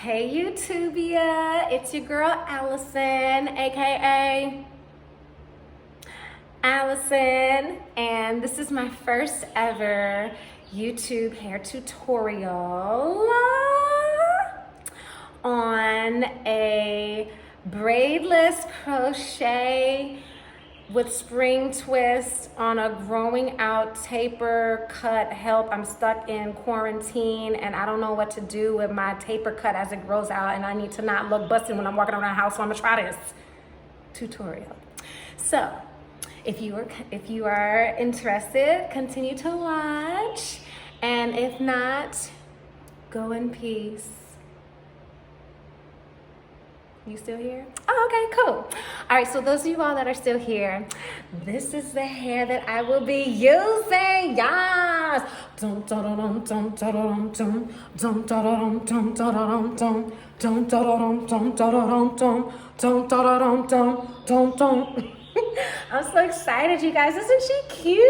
Hey YouTubia, it's your girl Allison, aka Allison, and this is my first ever YouTube hair tutorial on a braidless crochet with spring twist on a growing out taper cut. Help, I'm stuck in quarantine and I don't know what to do with my taper cut as it grows out, and I need to not look busted when I'm walking around the house, so I'm gonna try this tutorial. So if you are interested, continue to watch, and if not, go in peace. You still here? Oh, okay, cool. All right, so those of you all that are still here, this is the hair that I will be using. Yes. I'm so excited, you guys. Isn't she cute?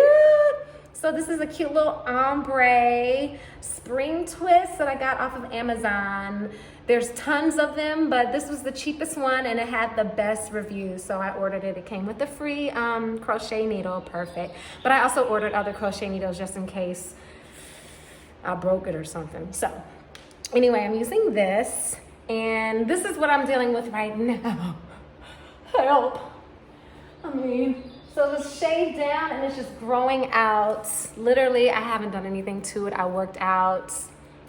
So this is a cute little ombre spring twist that I got off of Amazon. There's tons of them, but this was the cheapest one and it had the best reviews, so I ordered it. It came with a free crochet needle, perfect. But I also ordered other crochet needles just in case I broke it or something. So anyway, I'm using this, and this is what I'm dealing with right now. Help. So it was shaved down and it's just growing out. Literally, I haven't done anything to it. I worked out.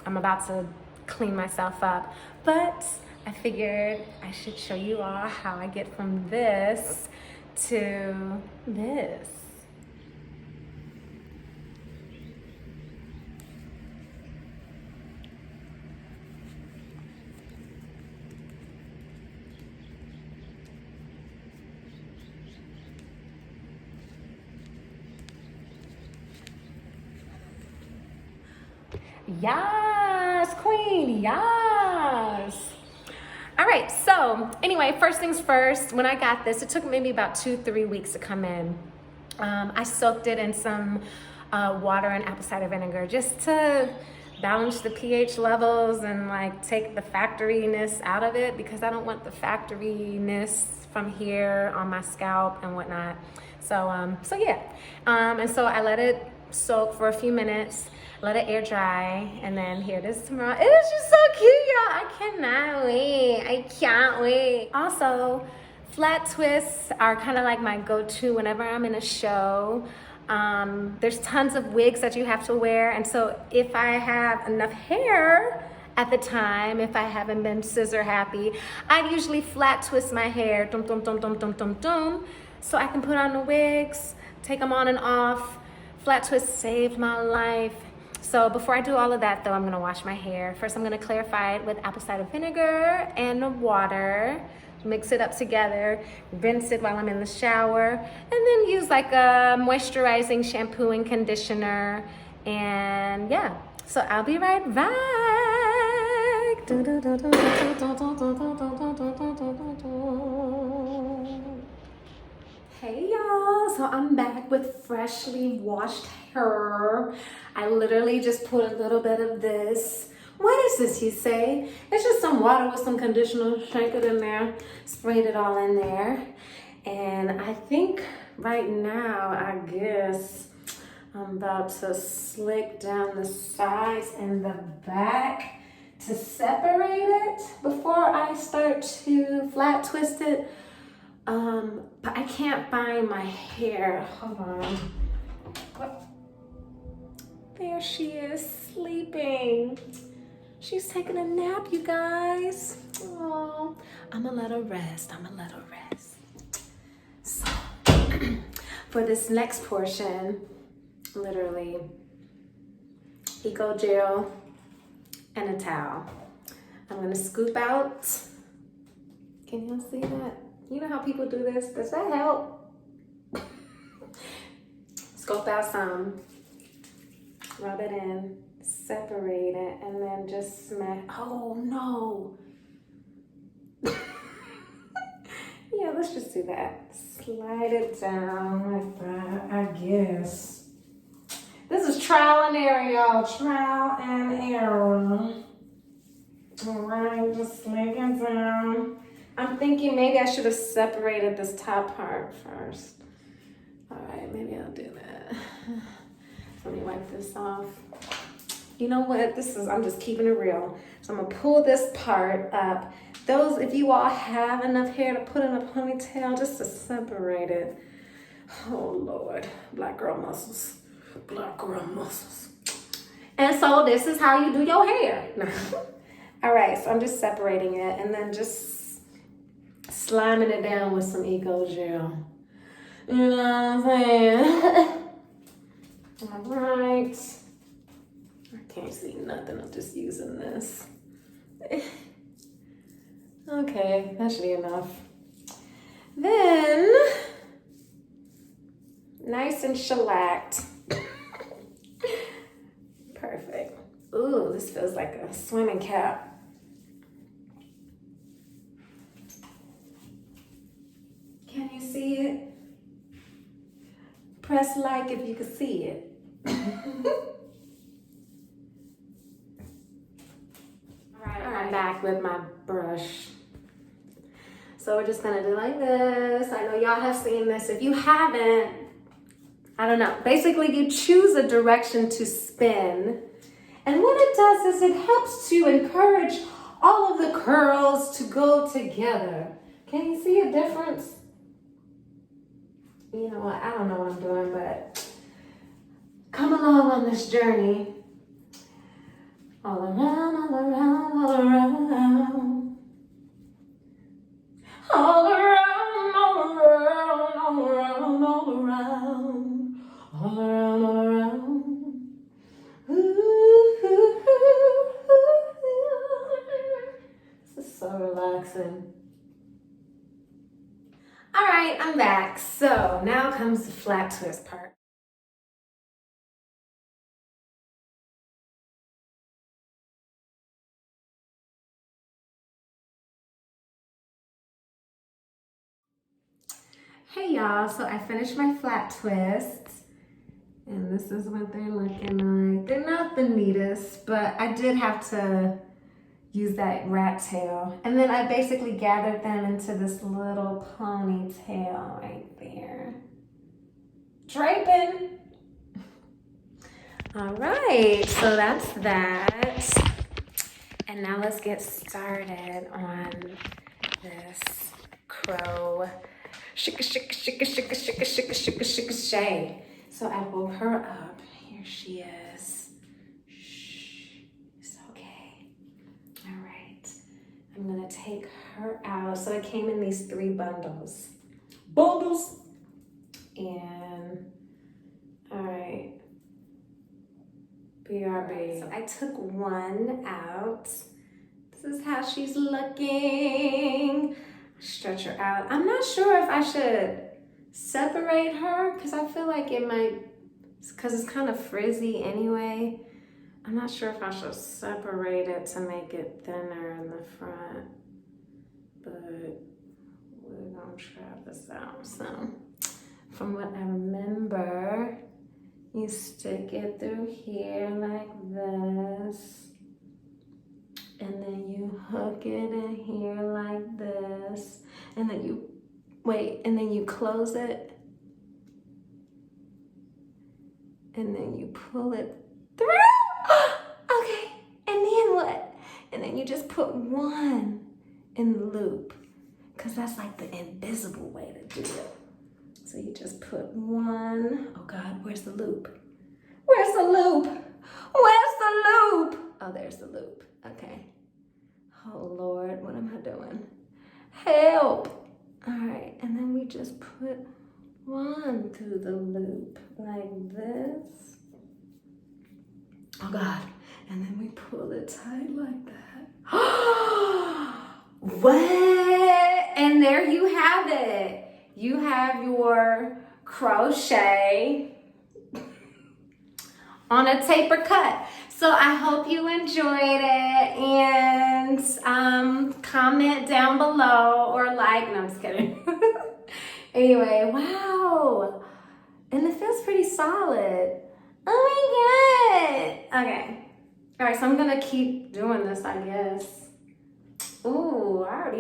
I'm about to clean myself up, but I figured I should show you all how I get from this to this. Yes, queen, yes. All right, so anyway, first things first, when I got this, it took maybe about 2-3 weeks to come in. I soaked it in some water and apple cider vinegar just to balance the pH levels and like take the factoryness out of it, because I don't want the factoryness from here on my scalp and whatnot. So yeah, and so I let it soak for a few minutes, let it air dry, and then here it is tomorrow. It is just so cute, y'all. I cannot wait. I can't wait. Also, flat twists are kind of like my go-to whenever I'm in a show. There's tons of wigs that you have to wear, and so if I have enough hair at the time, if I haven't been scissor happy, I'd usually flat twist my hair, dum dum dum dum dum dum dum, so I can put on the wigs, take them on and off. Flat twist saved my life. So before I do all of that though, I'm gonna wash my hair. First, I'm gonna clarify it with apple cider vinegar and water, mix it up together, rinse it while I'm in the shower, and then use like a moisturizing shampoo and conditioner. And yeah, so I'll be right back. Hey y'all, so I'm back with freshly washed hair. I literally just put a little bit of this. What is this, you say? It's just some water with some conditioner, shake it in there, sprayed it all in there. And I think right now, I guess I'm about to slick down the sides and the back to separate it before I start to flat twist it. But I can't find my hair. Hold on. What? There she is, sleeping. She's taking a nap, you guys. Oh, I'm gonna let her rest. So, for this next portion, literally, Eco Gel and a towel. I'm gonna scoop out. Can y'all see that? You know how people do this? Does that help? Scoop out some, rub it in, separate it, and then just smash. Oh no. Yeah, let's just do that. Slide it down like that, I guess. This is trial and error, y'all. Trial and error. All right, just lay it down. I'm thinking maybe I should have separated this top part first. All right, maybe I'll do that. Let me wipe this off. You know what? I'm just keeping it real. So I'm gonna pull this part up. If you all have enough hair to put in a ponytail, just to separate it. Oh Lord, black girl muscles. Black girl muscles. And so this is how you do your hair. All right, so I'm just separating it and then just sliming it down with some Eco Gel. You know what I'm saying? All right. I can't see nothing. I'm just using this. Okay, that should be enough. Then, nice and shellacked. Perfect. Ooh, this feels like a swimming cap. Can you see it? Press like if you can see it. All right, I'm back with my brush. So we're just gonna do like this. I know y'all have seen this. If you haven't, I don't know. Basically, you choose a direction to spin. And what it does is it helps to encourage all of the curls to go together. Can you see a difference? You know what? I don't know what I'm doing, but come along on this journey. All around, all around, all around. All around, all around, all around, all around. All around, all around. Ooh, ooh, ooh, ooh. This is so relaxing. All right, I'm back. So now comes the flat twist part. Hey y'all, so I finished my flat twists and this is what they're looking like. They're not the neatest, but I did have to use that rat tail. And then I basically gathered them into this little ponytail right there. Draping. All right, so that's that. And now let's get started on this crow. Shika, shika, shika, shika, shika, shika, shika, shika, shay. So I woke her up. Here she is. Shh, it's okay. All right, I'm gonna take her out. So it came in these 3 bundles. And, all right. BRB. So I took one out. This is how she's looking. Stretch her out. I'm not sure if I should separate her because I feel like it might, because it's kind of frizzy anyway. I'm not sure if I should separate it to make it thinner in the front, but we're gonna try this out. So from what I remember, you stick it through here like this. And then you hook it in here like this. And then you, and then you close it. And then you pull it through. Okay, and then what? And then you just put one in the loop. Because that's like the invisible way to do it. So you just put one. Oh God, where's the loop? Where's the loop? Where's the loop? Oh, there's the loop. Okay. Oh Lord, what am I doing? Help! All right, and then we just put one through the loop like this. Oh God, and then we pull it tight like that. What? And there you have it. You have your crochet on a taper cut. So I hope you enjoyed it, and comment down below or like. No, I'm just kidding. Anyway, wow. And it feels pretty solid. Oh my God. Okay. All right, so I'm gonna keep doing this, I guess.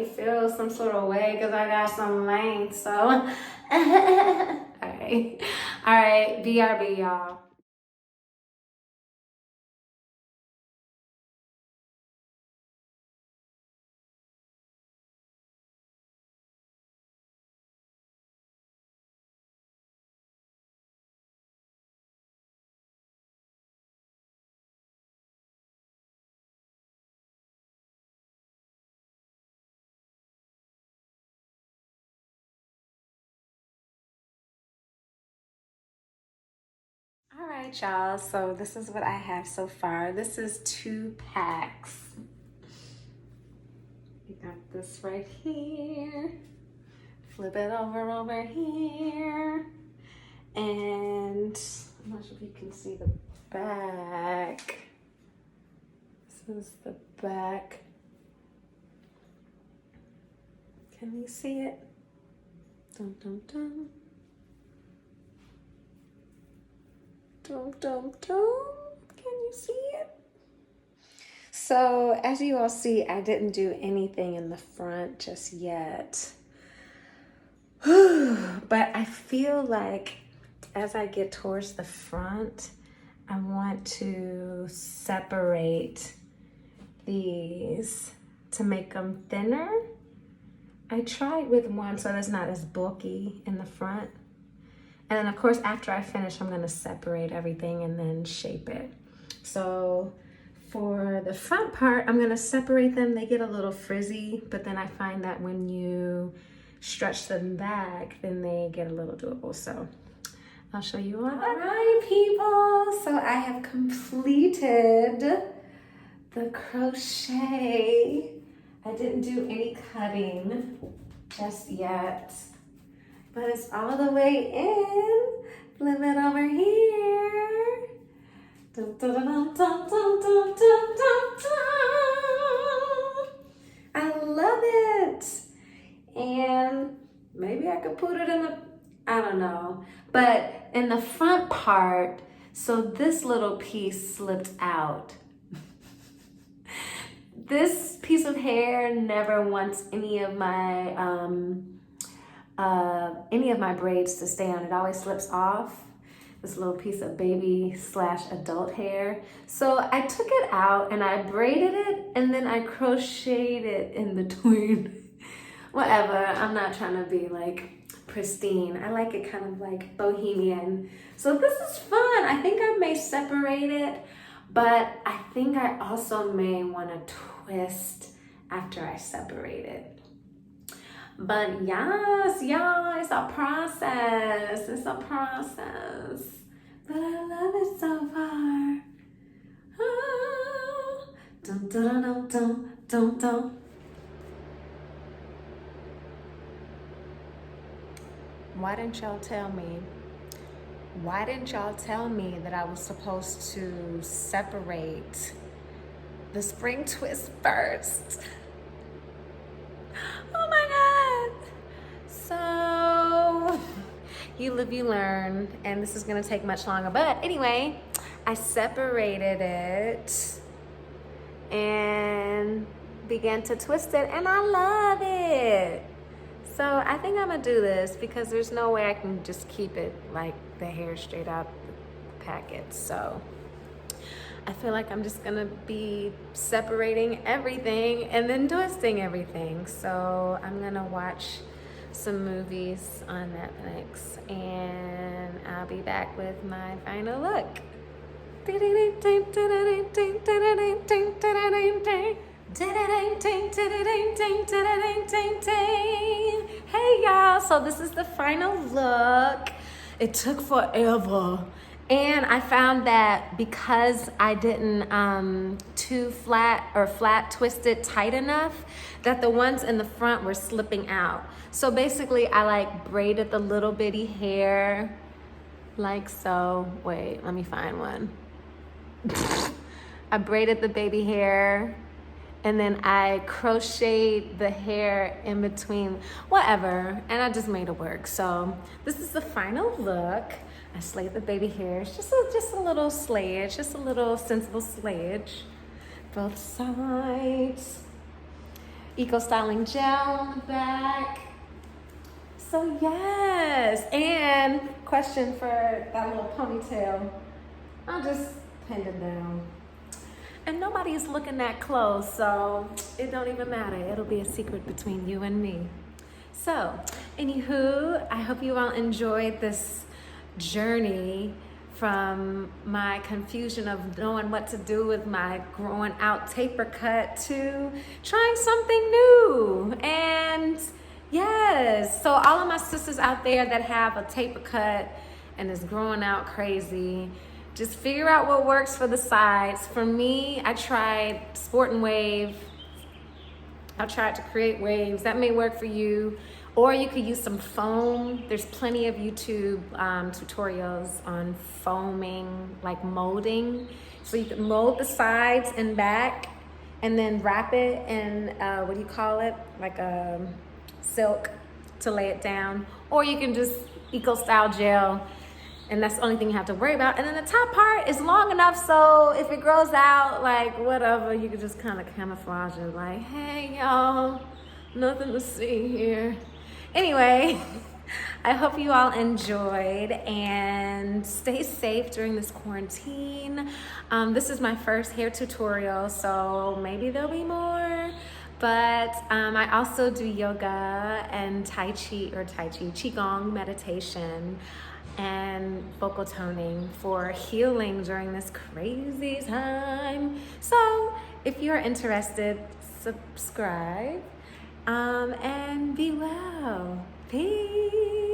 me feel some sort of way because I got some length, so. All right, BRB, y'all. All right, y'all, so this is what I have so far. This is 2 packs. We got this right here. Flip it over here. And I'm not sure if you can see the back. This is the back. Can you see it? Dum, dum, dum. Dum, dum, dum. Can you see it? So as you all see, I didn't do anything in the front just yet. But I feel like as I get towards the front, I want to separate these to make them thinner. I tried with one so it's not as bulky in the front. And then of course, after I finish, I'm gonna separate everything and then shape it. So for the front part, I'm gonna separate them. They get a little frizzy, but then I find that when you stretch them back, then they get a little doable. So I'll show you all. All right, people. So I have completed the crochet. I didn't do any cutting just yet, but it's all the way in. Flip it over here. Dun, dun, dun, dun, dun, dun, dun, dun, dun. I love it. And maybe I could put it in the, I don't know. But in the front part, so this little piece slipped out. This piece of hair never wants any of my braids to stay on. It always slips off. This little piece of baby / adult hair. So I took it out and I braided it and then I crocheted it in between. Whatever, I'm not trying to be like pristine. I like it kind of like bohemian. So this is fun. I think I may separate it, but I think I also may want to twist after I separate it. But yes, y'all, it's a process. It's a process. But I love it so far. Oh. Dun, dun, dun, dun, dun, dun. Why didn't y'all tell me? Why didn't y'all tell me that I was supposed to separate the spring twist first? Oh my God. So you live, you learn, and this is gonna take much longer. But anyway, I separated it and began to twist it, and I love it. So I think I'm gonna do this because there's no way I can just keep it like the hair straight out the packet. So I feel like I'm just gonna be separating everything and then twisting everything. So I'm gonna watch some movies on Netflix and I'll be back with my final look. Hey y'all, so this is the final look. It took forever. And I found that because I didn't too flat twist it tight enough, that the ones in the front were slipping out. So basically I like braided the little bitty hair like so. Wait, let me find one. I braided the baby hair and then I crocheted the hair in between, whatever, and I just made it work. So this is the final look. I slayed the baby hair. It's just a little slayage, just a little sensible slayage. Both sides. Eco Styling Gel on the back. So yes, and question for that little ponytail. I'll just pin it down. And nobody is looking that close, so it don't even matter. It'll be a secret between you and me. So, anywho, I hope you all enjoyed this journey from my confusion of knowing what to do with my growing out taper cut to trying something new. And yes, so all of my sisters out there that have a taper cut and is growing out crazy, just figure out what works for the sides. For me, I tried Sport and Wave. I tried to create waves. That may work for you. Or you could use some foam. There's plenty of YouTube tutorials on foaming, like molding. So you can mold the sides and back and then wrap it in, what do you call it? Like a silk to lay it down. Or you can just Eco Style Gel, and that's the only thing you have to worry about. And then the top part is long enough so if it grows out, like whatever, you can just kind of camouflage it like, hey y'all, nothing to see here. Anyway, I hope you all enjoyed and stay safe during this quarantine. This is my first hair tutorial, so maybe there'll be more. But I also do yoga and Qigong meditation and vocal toning for healing during this crazy time. So if you're interested, subscribe and be well. Peace.